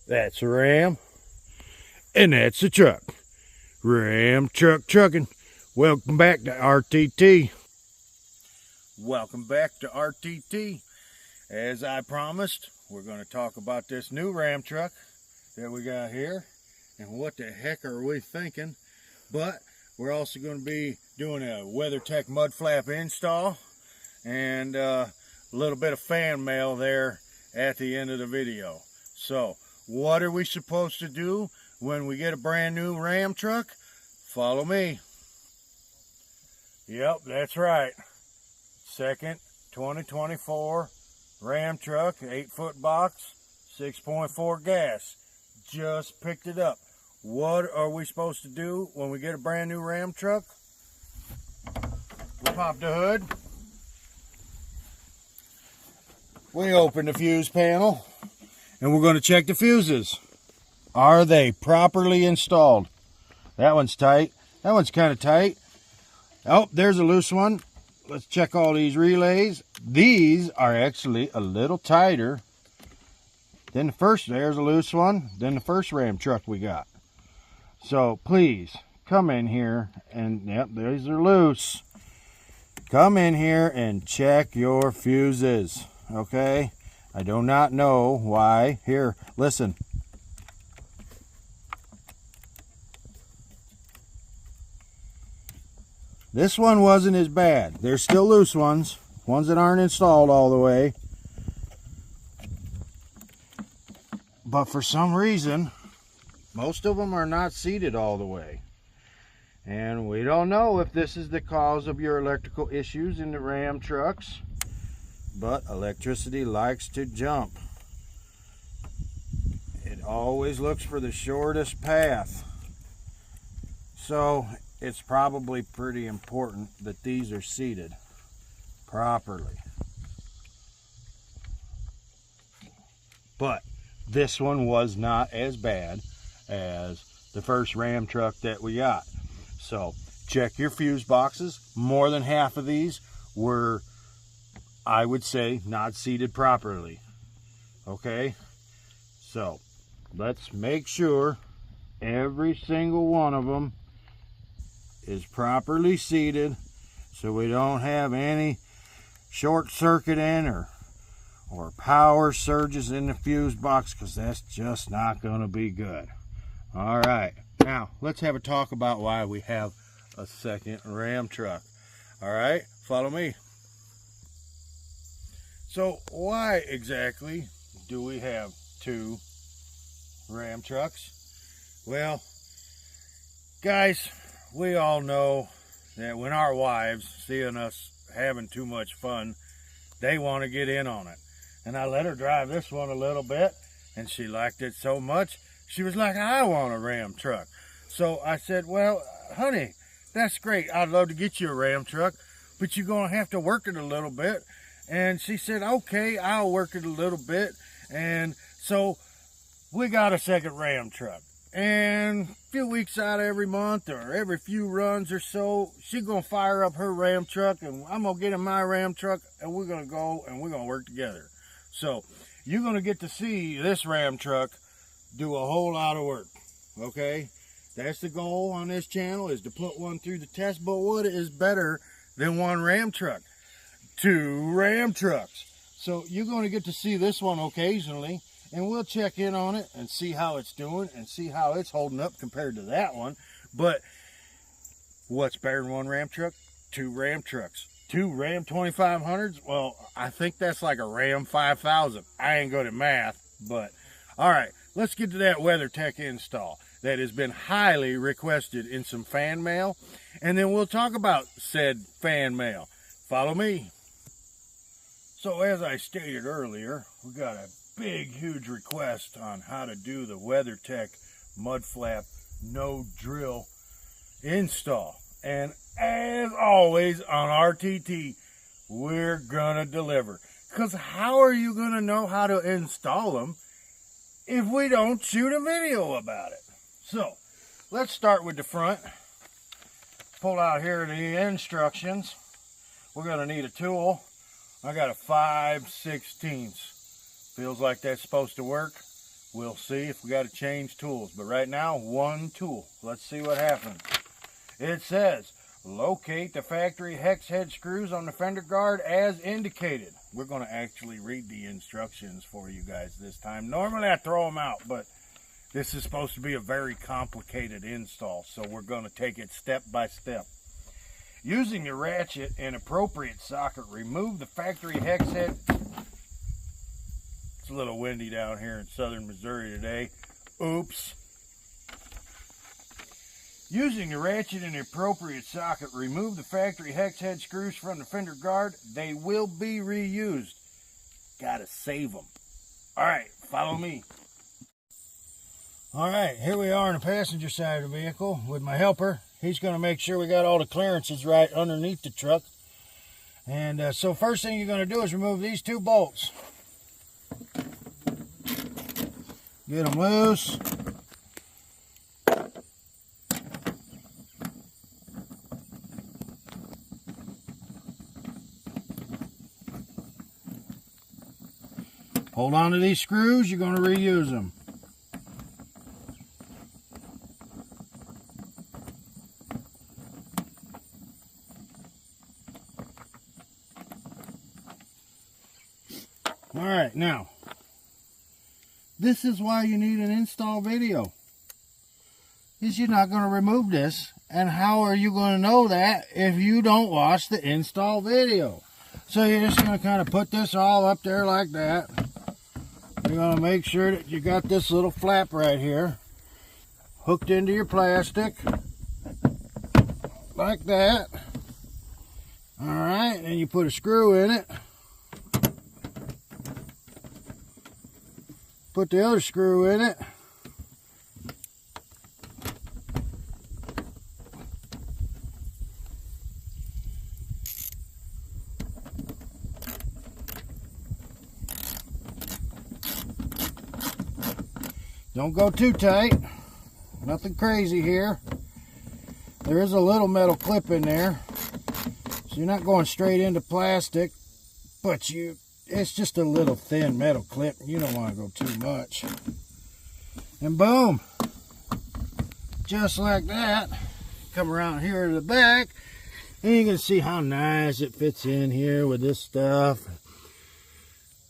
That's a ram, and that's a truck. Ram truck trucking. Welcome back to RTT. Welcome back to RTT. As I promised, we're going to talk about this new ram truck that we got here and what the heck are we thinking. But we're also going to be doing a WeatherTech mud flap install and a little bit of fan mail there at the end of the video. So what are we supposed to do when we get a brand new ram truck? Follow me. Yep, that's right. Second 2024 ram truck, 8-foot box, 6.4 gas. Just picked it up. What are we supposed to do when we get a brand new ram truck? We pop the hood. We open the fuse panel and we're going to check the fuses. Are they properly installed? That one's tight. That one's kind of tight. Oh, there's a loose one. Let's check all these relays. These are actually a little tighter than the first. There's a loose one than the first ram truck we got. So please come in here and, yep, these are loose. Come in here and check your fuses, okay? I do not know why. Here, listen. This one wasn't as bad. There's still loose ones that aren't installed all the way. But for some reason, most of them are not seated all the way. And we don't know if this is the cause of your electrical issues in the ram trucks. But electricity likes to jump. It always looks for the shortest path. So it's probably pretty important that these are seated properly. But this one was not as bad as the first ram truck that we got. So check your fuse boxes. More than half of these were, I would say, not seated properly. Okay? So let's make sure every single one of them is properly seated so we don't have any short circuiting or power surges in the fuse box, because that's just not going to be good. All right, now let's have a talk about why we have a second ram truck. All right, follow me. So why exactly do we have two ram trucks? Well, guys, we all know that when our wives seeing us having too much fun, they want to get in on it. And I let her drive this one a little bit, and she liked it so much, she was like, I want a ram truck. So I said, well, honey, that's great. I'd love to get you a ram truck, but you're going to have to work it a little bit. And she said, okay, I'll work it a little bit. And so we got a second ram truck. And a few weeks out of every month or every few runs or so, she's going to fire up her ram truck and I'm going to get in my ram truck and we're going to go and we're going to work together. So you're going to get to see this ram truck do a whole lot of work, okay? That's the goal on this channel, is to put one through the test. But what is better than one ram truck? Two ram trucks. So you're going to get to see this one occasionally, and we'll check in on it and see how it's doing and see how it's holding up compared to that one. But what's better than one ram truck? Two ram trucks. Two Ram 2500s? Well, I think that's like a Ram 5000. I ain't good at math, but all right, let's get to that WeatherTech install that has been highly requested in some fan mail, and then we'll talk about said fan mail. Follow me. So as I stated earlier, we got a big, huge request on how to do the WeatherTech mud flap no drill install. And as always on RTT, we're gonna deliver. Because how are you gonna know how to install them if we don't shoot a video about it? So let's start with the front. Pull out here the instructions. We're gonna need a tool. I got a 5/16. Feels like that's supposed to work. we'll see if we got to change tools. But right now, one tool. Let's see what happens. It says, locate the factory hex head screws on the fender guard as indicated. We're going to actually read the instructions for you guys this time. Normally I throw them out, but this is supposed to be a very complicated install, so we're going to take it step by step. Using the ratchet and appropriate socket, remove the factory hex head. It's a little windy down here in southern Missouri today. Oops. Using the ratchet and the appropriate socket, remove the factory hex head screws from the fender guard. They will be reused. Gotta save them. Alright, follow me. Alright, here we are on the passenger side of the vehicle with my helper. He's going to make sure we got all the clearances right underneath the truck. And so first thing you're going to do is remove these two bolts. Get them loose. Hold on to these screws, you're going to reuse them. Alright, now, this is why you need an install video. Is you're not going to remove this, and how are you going to know that if you don't watch the install video? So you're just going to kind of put this all up there like that. You're going to make sure that you got this little flap right here hooked into your plastic like that. Alright, and you put a screw in it. Put the other screw in it. Don't go too tight. Nothing crazy here. There is a little metal clip in there, so you're not going straight into plastic, but it's just a little thin metal clip. You don't want to go too much. And boom, just like that. Come around here to the back, and you can see how nice it fits in here with this stuff.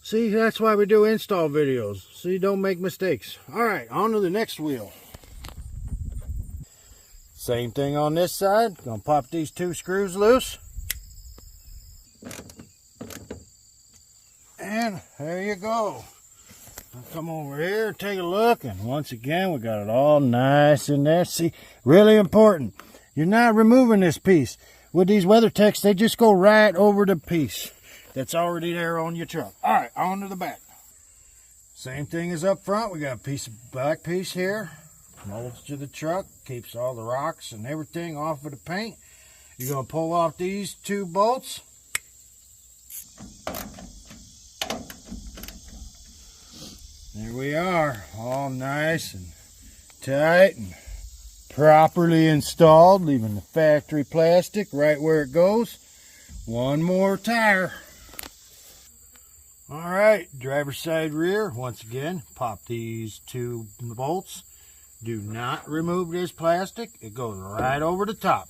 See, that's why we do install videos, so you don't make mistakes. Alright, on to the next wheel. Same thing on this side. Gonna pop these two screws loose. And there you go. I'll come over here, take a look, and once again, we got it all nice in there. See, really important. You're not removing this piece. With these WeatherTechs, they just go right over the piece that's already there on your truck. Alright, on to the back. Same thing as up front. We got a piece of black piece here. Molds to the truck. Keeps all the rocks and everything off of the paint. You're going to pull off these two bolts. There we are. All nice and tight and properly installed. Leaving the factory plastic right where it goes. One more tire. Alright, driver's side rear, once again, pop these two bolts. Do not remove this plastic, it goes right over the top.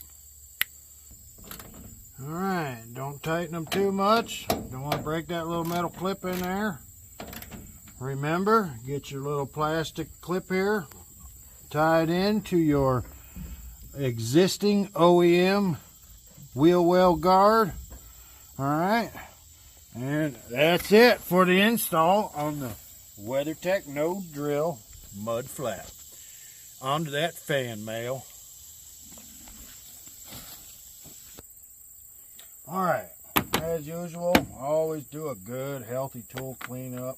Alright, don't tighten them too much. Don't want to break that little metal clip in there. Remember, get your little plastic clip here tied into your existing OEM wheel well guard. Alright. And that's it for the install on the WeatherTech No Drill Mud Flap. Onto that fan mail. Alright, as usual, always do a good healthy tool cleanup.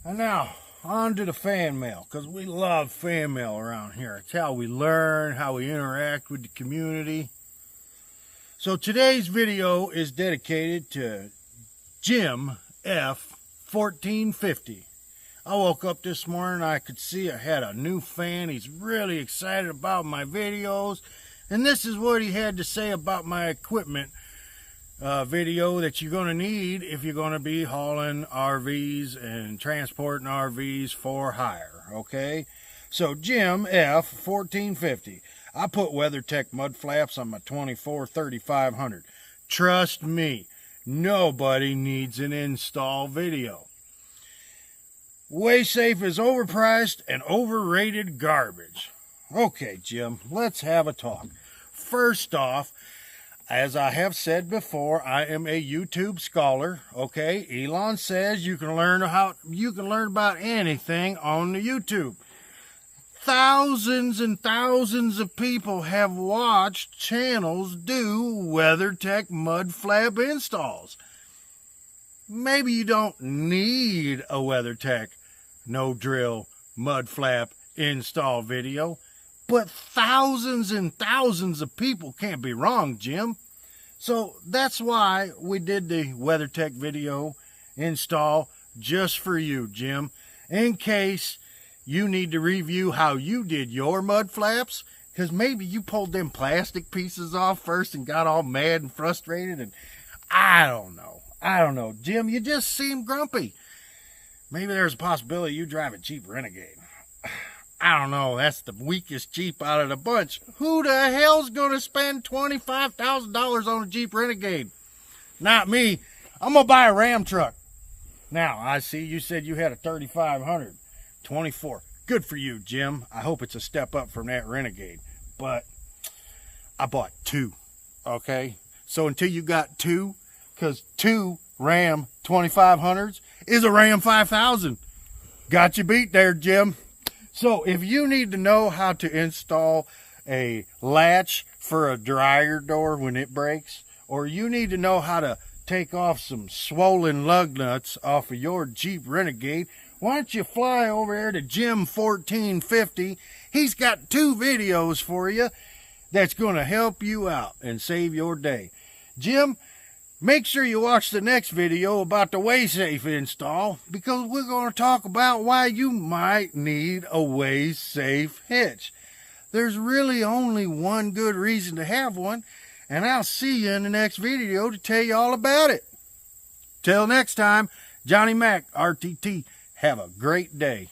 And now, on to the fan mail, because we love fan mail around here. It's how we learn, how we interact with the community. So today's video is dedicated to Jim F. 1450. I woke up this morning, I could see I had a new fan. He's really excited about my videos. And this is what he had to say about my equipment video that you're going to need if you're going to be hauling RVs and transporting RVs for hire. Okay, so Jim F 1450. I put WeatherTech mud flaps on my 24 3500. Trust me, nobody needs an install video. WaySafe is overpriced and overrated garbage. Okay, Jim, let's have a talk. First off, as I have said before, I am a YouTube scholar. Okay, Elon says you can learn about anything on the YouTube. Thousands and thousands of people have watched channels do WeatherTech mud flap installs. Maybe you don't need a WeatherTech no drill mud flap install video, but thousands and thousands of people can't be wrong, Jim. So that's why we did the WeatherTech video install just for you, Jim, in case you need to review how you did your mud flaps, because maybe you pulled them plastic pieces off first and got all mad and frustrated, and I don't know, Jim, you just seem grumpy. Maybe there's a possibility you drive a Jeep Renegade. I don't know, that's the weakest Jeep out of the bunch. Who the hell's gonna spend $25,000 on a Jeep Renegade? Not me. I'm gonna buy a Ram truck. Now, I see you said you had a 3500. 24. Good for you, Jim. I hope it's a step up from that Renegade. But I bought two, okay? So until you got two, because two Ram 2500s is a Ram 5000. Got you beat there, Jim. So if you need to know how to install a latch for a dryer door when it breaks, or you need to know how to take off some swollen lug nuts off of your Jeep Renegade, why don't you fly over there to Jim 1450? He's got two videos for you that's going to help you out and save your day. Jim, make sure you watch the next video about the WaySafe install, because we're going to talk about why you might need a WaySafe hitch. There's really only one good reason to have one, and I'll see you in the next video to tell you all about it. Till next time, Johnny Mac, RTT. Have a great day.